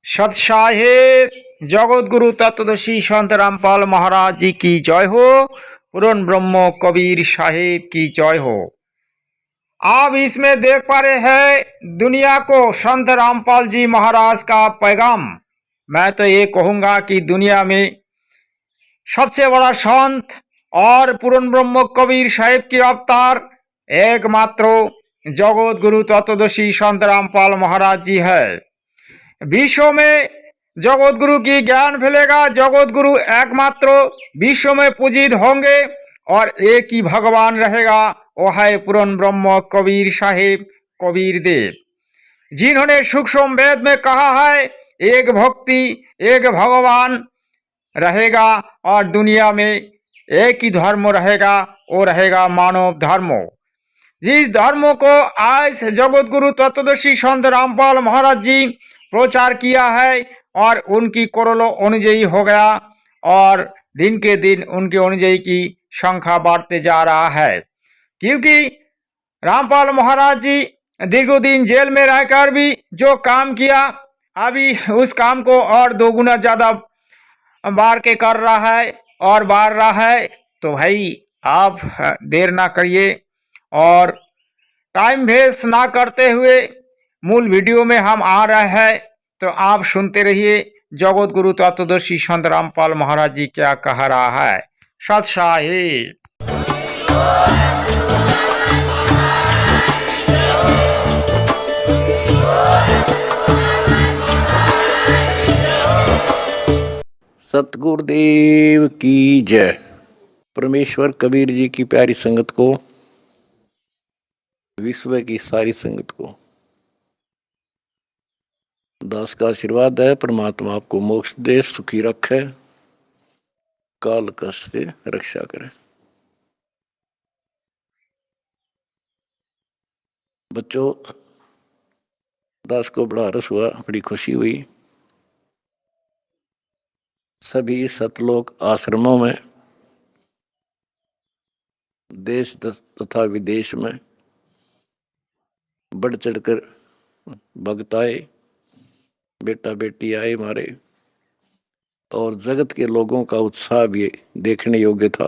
सतसाहेब जगतगुरु तत्वदर्शी संत रामपाल महाराज जी की जय हो। पूर्ण ब्रह्म कबीर साहेब की जय हो। आप इसमें देख पा रहे हैं दुनिया को संत रामपाल जी महाराज का पैगाम। मैं तो ये कहूँगा कि दुनिया में सबसे बड़ा संत और पूर्ण ब्रह्म कबीर साहेब की अवतार एकमात्र जगत गुरु तत्वदर्शी संत रामपाल महाराज जी है। विश्व में जगत गुरु की ज्ञान फैलेगा, जगत गुरु एकमात्र विश्व में पूजित होंगे और एक ही भगवान रहेगा, वो है पूर्ण ब्रह्म कबीर साहेब कबीर देव, जिन्होंने सूक्ष्म वेद में कहा है एक भक्ति एक भगवान रहेगा और दुनिया में एक ही धर्म रहेगा, वो रहेगा मानव धर्म। जिस धर्म को आज जगत गुरु तत्वदर्शी संत रामपाल महाराज जी प्रचार किया है और उनकी करोड़ों अनुयायी हो गया और दिन के दिन उनके अनुयायी की संख्या बढ़ते जा रहा है, क्योंकि रामपाल महाराज जी दीर्घदिन जेल में रहकर भी जो काम किया अभी उस काम को और दोगुना ज्यादा बार के कर रहा है और बार रहा है। तो भाई आप देर ना करिए और टाइम वेस्ट ना करते हुए मूल वीडियो में हम आ रहे हैं, तो आप सुनते रहिए जगत गुरु तत्वदर्शी संत रामपाल महाराज जी क्या कह रहा है। सतसाहेब। सतगुरुदेव की जय। परमेश्वर कबीर जी की प्यारी संगत को, विश्व की सारी संगत को दास का आशीर्वाद है। परमात्मा आपको मोक्ष दे, सुखी रखे, काल कष्ट से रक्षा करे। बच्चों, दास को बड़ा रस हुआ, बड़ी खुशी हुई। सभी सतलोक आश्रमों में, देश तथा विदेश में बढ़ चढ़कर भक्त आए, बेटा बेटी आए हमारे, और जगत के लोगों का उत्साह भी देखने योग्य था।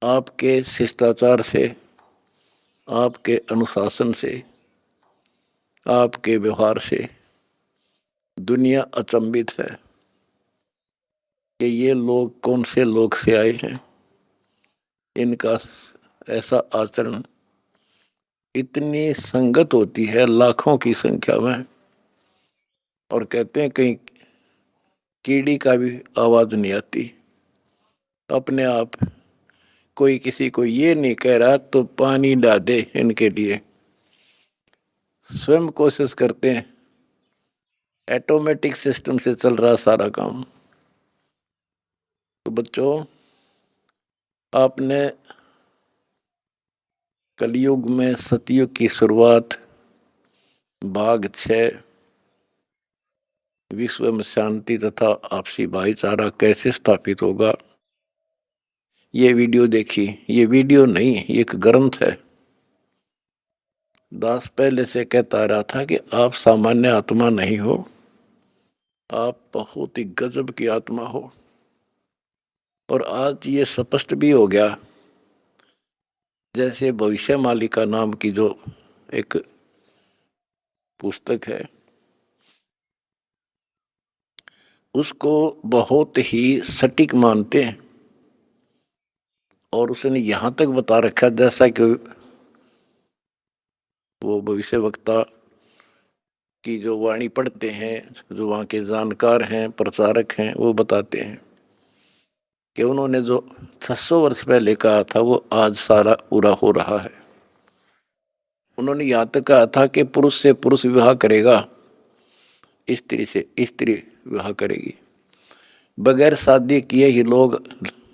आपके शिष्टाचार से, आपके अनुशासन से, आपके व्यवहार से दुनिया अचंभित है कि ये लोग कौन से लोग से आए हैं। इनका ऐसा आचरण, इतनी संगत होती है लाखों की संख्या में, और कहते हैं कहीं कीड़ी का भी आवाज नहीं आती। अपने आप कोई किसी को ये नहीं कह रहा तो पानी ला दे, इनके लिए स्वयं कोशिश करते हैं। ऑटोमेटिक सिस्टम से चल रहा सारा काम। तो बच्चों, आपने कलयुग में सतयुग की शुरुआत भाग 6 विश्व में शांति तथा आपसी भाईचारा कैसे स्थापित होगा, ये वीडियो देखी। ये वीडियो नहीं, ये एक ग्रंथ है। दास पहले से कहता रहा था कि आप सामान्य आत्मा नहीं हो, आप बहुत ही गजब की आत्मा हो। और आज ये स्पष्ट भी हो गया। जैसे भविष्य मालिका नाम की जो एक पुस्तक है, उसको बहुत ही सटीक मानते हैं, और उसने यहाँ तक बता रखा जैसा कि वो भविष्य वक्ता की जो वाणी पढ़ते हैं, जो वहाँ के जानकार हैं, प्रचारक हैं, वो बताते हैं कि उन्होंने जो 600 वर्ष पहले कहा था वो आज सारा पूरा हो रहा है। उन्होंने यहाँ तक कहा था कि पुरुष से पुरुष विवाह करेगा, स्त्री से स्त्री विवाह करेगी। बगैर शादी किए ही लोग,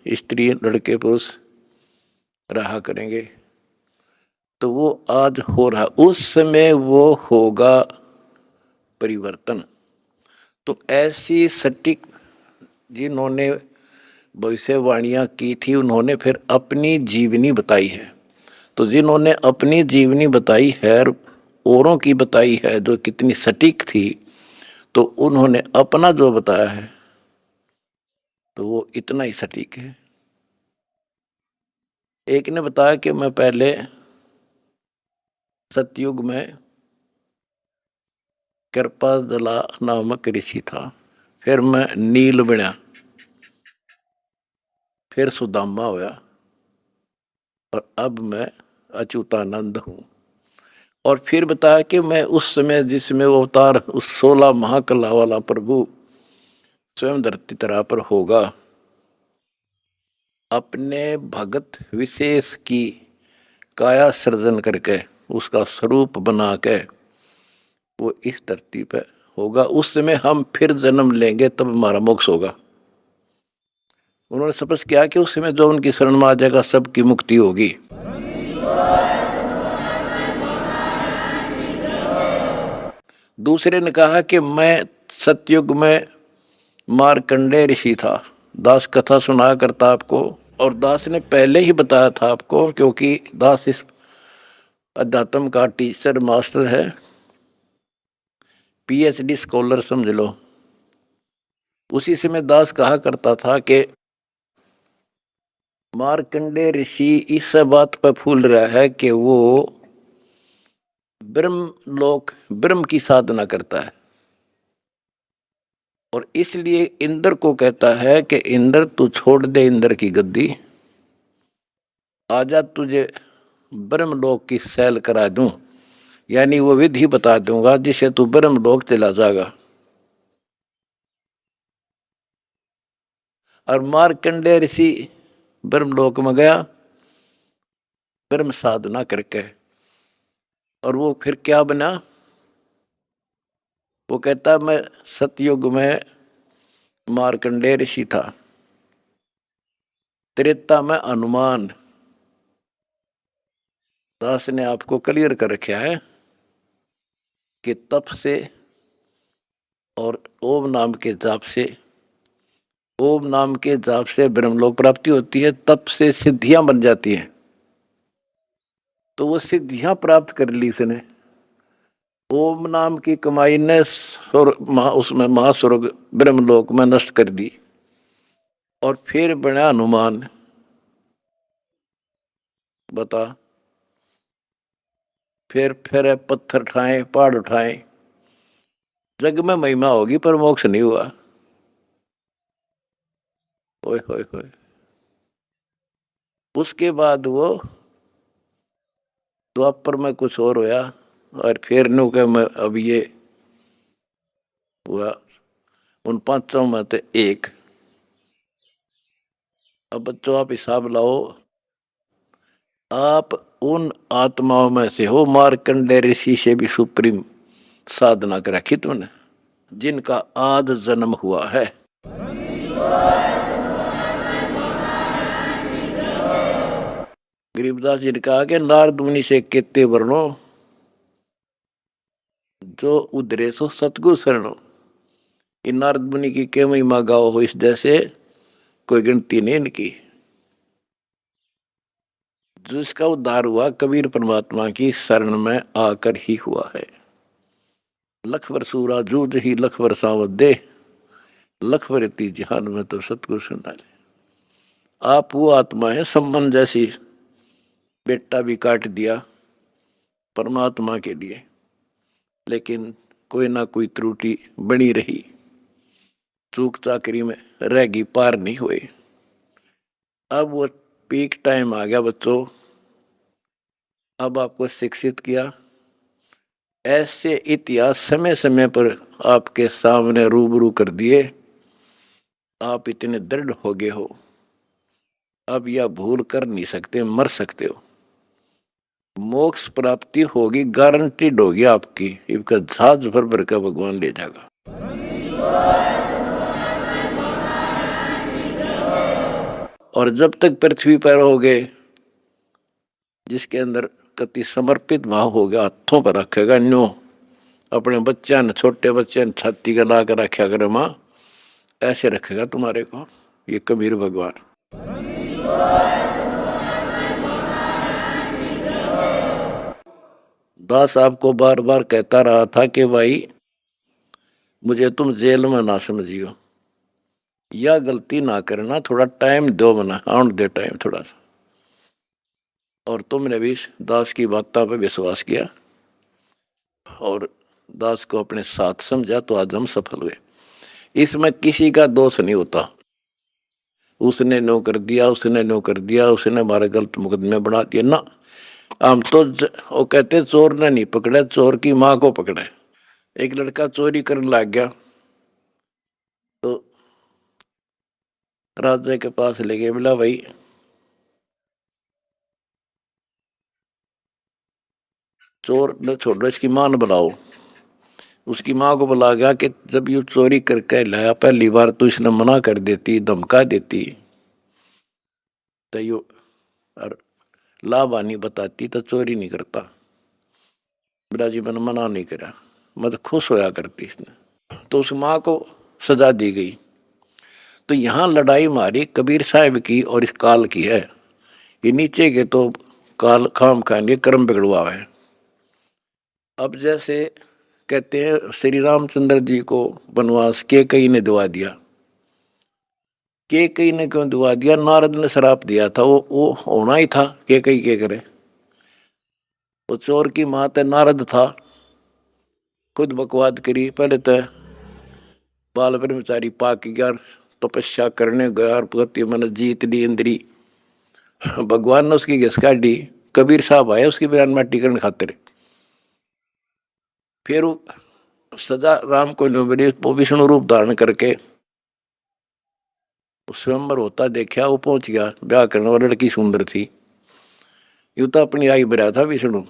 स्त्री लड़के पुरुष रहा करेंगे। तो वो आज हो रहा, उस समय वो होगा परिवर्तन। तो ऐसी सटीक जिन्होंने भविष्यवाणियां की थी, उन्होंने फिर अपनी जीवनी बताई है। तो जिन्होंने अपनी जीवनी बताई है, औरों की बताई है जो कितनी सटीक थी, तो उन्होंने अपना जो बताया है तो वो इतना ही सटीक है। एक ने बताया कि मैं पहले सतयुग में कृपाजला नामक ऋषि था, फिर मैं नील बना, फिर सुदामा होया, और अब मैं अच्युतानंद हूँ। और फिर बताया कि मैं उस समय जिसमें वो अवतार उस 16 महाकला वाला प्रभु स्वयं धरती तरह पर होगा, अपने भगत विशेष की काया सृजन करके उसका स्वरूप बना के वो इस धरती पे होगा। उस समय हम फिर जन्म लेंगे, तब हमारा मोक्ष होगा। उन्होंने स्पष्ट किया कि उस समय जो उनकी शरण में आ जाएगा सबकी मुक्ति होगी। दूसरे ने कहा कि मैं सतयुग में मार्कंडेय ऋषि था, दास कथा सुनाया करता आपको, और दास ने पहले ही बताया था आपको, क्योंकि दास इस अध्यात्म का टीचर मास्टर है, पीएचडी स्कॉलर समझ लो। उसी समय दास कहा करता था कि मार्कंडेय ऋषि इस बात पर फूल रहा है कि वो ब्रह्म की साधना करता है, और इसलिए इंद्र को कहता है कि इंद्र तू छोड़ दे इंद्र की गद्दी, आजा तुझे ब्रह्मलोक की सैल करा दूं, यानी वो विधि बता दूंगा जिसे तू ब्रह्मलोक चला जाएगा। और मार्कंडेय ऋषि ब्रह्मलोक में गया ब्रह्म साधना करके, और वो फिर क्या बना? वो कहता मैं सतयुग में मार्कंडेय ऋषि था, त्रेता में हनुमान। दास ने आपको क्लियर कर रखा है कि तप से और ओम नाम के जाप से, ओम नाम के जाप से ब्रह्मलोक प्राप्ति होती है, तप से सिद्धियां बन जाती हैं। तो वो सिद्धियां प्राप्त कर ली इसने, ओम नाम की कमाई ने उसमें महास्वर्ग ब्रह्मलोक में नष्ट कर दी, और फिर बना हनुमान। बता, फिर पत्थर उठाए, पहाड़ उठाए, जग में महिमा होगी पर मोक्ष नहीं हुआ। ओए होए होए। उसके बाद वो द्वापर में कुछ और होया, और फिर नु के मैं अब ये हुआ उन पांचों में से एक। अब बच्चों आप हिसाब लाओ, आप उन आत्माओं में से हो मार्कंडेय ऋषि से भी सुप्रीम साधना कर रखी तुमने, जिनका आद जन्म हुआ है। गरीबदास जी ने कहा कि नारद मुनि से केते वर्णो जो उधरे सो सतगुरु शरणो। इन नारद मुनि की के महिमा गाओ हो, इस जैसे कोई गिनती नहीं इनकी। जिसका उद्धार हुआ कबीर परमात्मा की शरण में आकर ही हुआ है। लख सूरा जूझ ही लख सावत दे, लख रीति जहान में तो सतगुरु सुना ले। आप वो आत्मा है, संबंध जैसी बेटा भी काट दिया परमात्मा के लिए, लेकिन कोई ना कोई त्रुटि बनी रही, चूक चाकरी में रहेगी, पार नहीं हुए। अब वो पीक टाइम आ गया बच्चों, अब आपको शिक्षित किया, ऐसे इतिहास समय समय पर आपके सामने रूबरू कर दिए, आप इतने दृढ़ हो गए हो, अब यह भूल कर नहीं सकते, मर सकते हो। मोक्ष प्राप्ति होगी, गारंटीड होगी आपकी, इसका जहाज भर भर का भगवान ले जाएगा। और जब तक पृथ्वी पर रहोगे, जिसके अंदर कति समर्पित भाव हो गया, हाथों पर रखेगा न्यो, अपने बच्चा ने, छोटे बच्चे ने छाती का ला कर रखा करे माँ, ऐसे रखेगा तुम्हारे को ये कबीर भगवान। दास साहब को बार बार कहता रहा था कि भाई मुझे तुम जेल में ना समझियो, या गलती ना करना, थोड़ा टाइम दो, मना आउट दे टाइम थोड़ा सा। और तुमने भी दास की बातों पे विश्वास किया और दास को अपने साथ समझा, तो आज हम सफल हुए। इसमें किसी का दोष नहीं होता, उसने नो कर दिया, उसने नो कर दिया, उसने हमारे गलत मुकदमे बना दिए ना। हम तो वो कहते चोर ने नहीं पकड़े, चोर की माँ को पकड़े। एक लड़का चोरी करने लग गया तो राजा के पास ले गए, बोला भाई चोर ने छोड़ो, इसकी मां ने बुलाओ। उसकी माँ को बुला गया कि जब ये चोरी करके लाया, पहली बार तो इसने मना कर देती, धमका देती, तो यो लाभानी बताती तो चोरी नहीं करता। बोला जी मैंने मना नहीं करा, मैं तो खुश होया करती इसने। तो उस माँ को सजा दी गई। तो यहाँ लड़ाई हमारी कबीर साहब की और इस काल की है। ये नीचे के तो काल खाम खाएंगे, कर्म बिगड़वा है। अब जैसे कहते हैं श्री रामचंद्र जी को वनवास के कई ने दुआ दिया। के कई ने क्यों दुआ दिया? नारद ने श्राप दिया था, वो होना ही था। के कई के करे, वो चोर की माँ नारद था, खुद बकवाद करी। पहले तो बाल ब्रह्मचारी पाक गया, तपस्या करने गया, पति मन जीत ली इंद्री। भगवान ने उसकी घिस काटी। कबीर साहब आए उसकी बयान माटी करने खातिर। फिर सजा राम को मिली, वो विष्णु रूप धारण करके स्वयंवर होता देखा, वो पहुंच गया ब्याह करने वाली लड़की सुंदर थी। यू तो अपनी आई बरा था विष्णु,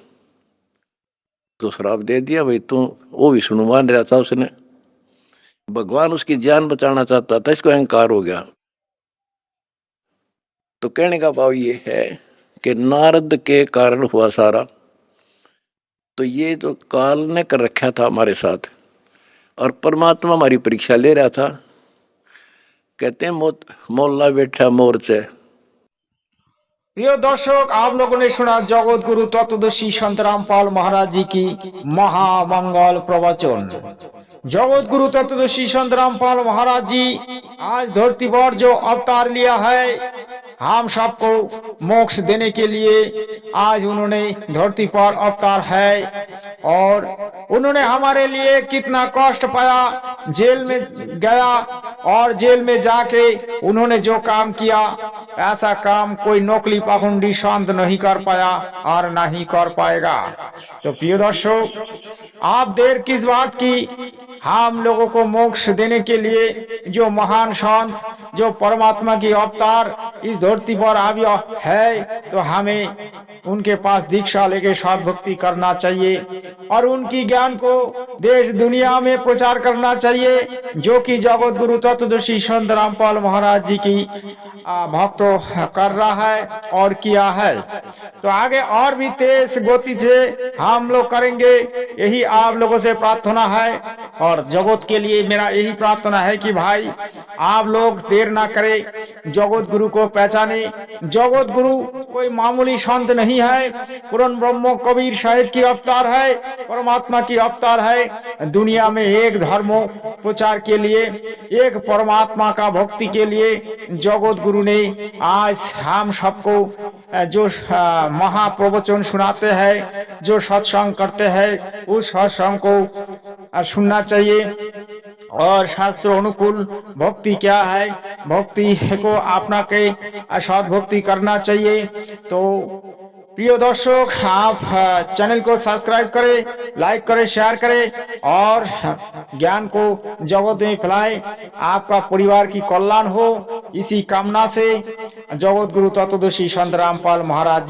तो श्राप दे दिया भाई तू। वो विष्णु मान रहा था, उसने भगवान उसकी जान बचाना चाहता था, इसको अहंकार हो गया। तो कहने का भाव ये है कि नारद के कारण हुआ सारा। तो ये जो काल ने कर रखा था हमारे साथ, और परमात्मा हमारी परीक्षा ले रहा था। कहते हैं मोल्ला बैठा मोर्चे। प्रिय दर्शक, आप लोगों ने सुना जगत गुरु तत्वदर्शी संत रामपाल महाराज जी की महामंगल प्रवचन। जगत गुरु तत्वदर्शी संत रामपाल महाराज जी आज धरती पर जो अवतार लिया है, हम सबको मोक्ष देने के लिए आज उन्होंने धरती पर अवतार है। और उन्होंने हमारे लिए कितना कष्ट पाया, जेल में गया और जेल में जाके उन्होंने जो काम किया, ऐसा काम कोई नौकरी पाखंडी शांत नहीं कर पाया और ना ही कर पाएगा। तो प्रिय दर्शक, आप देर किस बात की? हम लोगों को मोक्ष देने के लिए जो महान संत, जो परमात्मा की अवतार इस धरती पर आया है, तो हमें उनके पास दीक्षा लेके साध भक्ति करना चाहिए और उनकी ज्ञान को देश दुनिया में प्रचार करना चाहिए, जो कि जगत गुरु तत्वदर्शी संत रामपाल महाराज जी की भक्त कर रहा है और किया है। तो आगे और भी तेज गति से हम लोग करेंगे, यही आप लोगों से प्रार्थना है। और जगत के लिए मेरा यही प्रार्थना है कि भाई आप लोग देर ना करें, जगत गुरु को पहचाने। जगत गुरु कोई मामूली संत नहीं है, पूर्ण ब्रह्म कबीर साहिब की अवतार है, परमात्मा की अवतार है। दुनिया में एक धर्म प्रचार के लिए, एक परमात्मा का भक्ति के लिए जगत गुरु ने आज हम सबको जो महाप्रवचन सुनाते हैं, जो सत्संग करते हैं, उस सत्संग को सुनना चाहिए। और शास्त्र अनुकूल भक्ति क्या है, भक्ति को अपना के सद भक्ति करना चाहिए। तो प्रिय दर्शक, आप चैनल को सब्सक्राइब करें, लाइक करें, शेयर करें और ज्ञान को जगत में फैलाएं। आपका परिवार की कल्याण हो, इसी कामना से जगत गुरु तत्वदर्शी संत रामपाल महाराज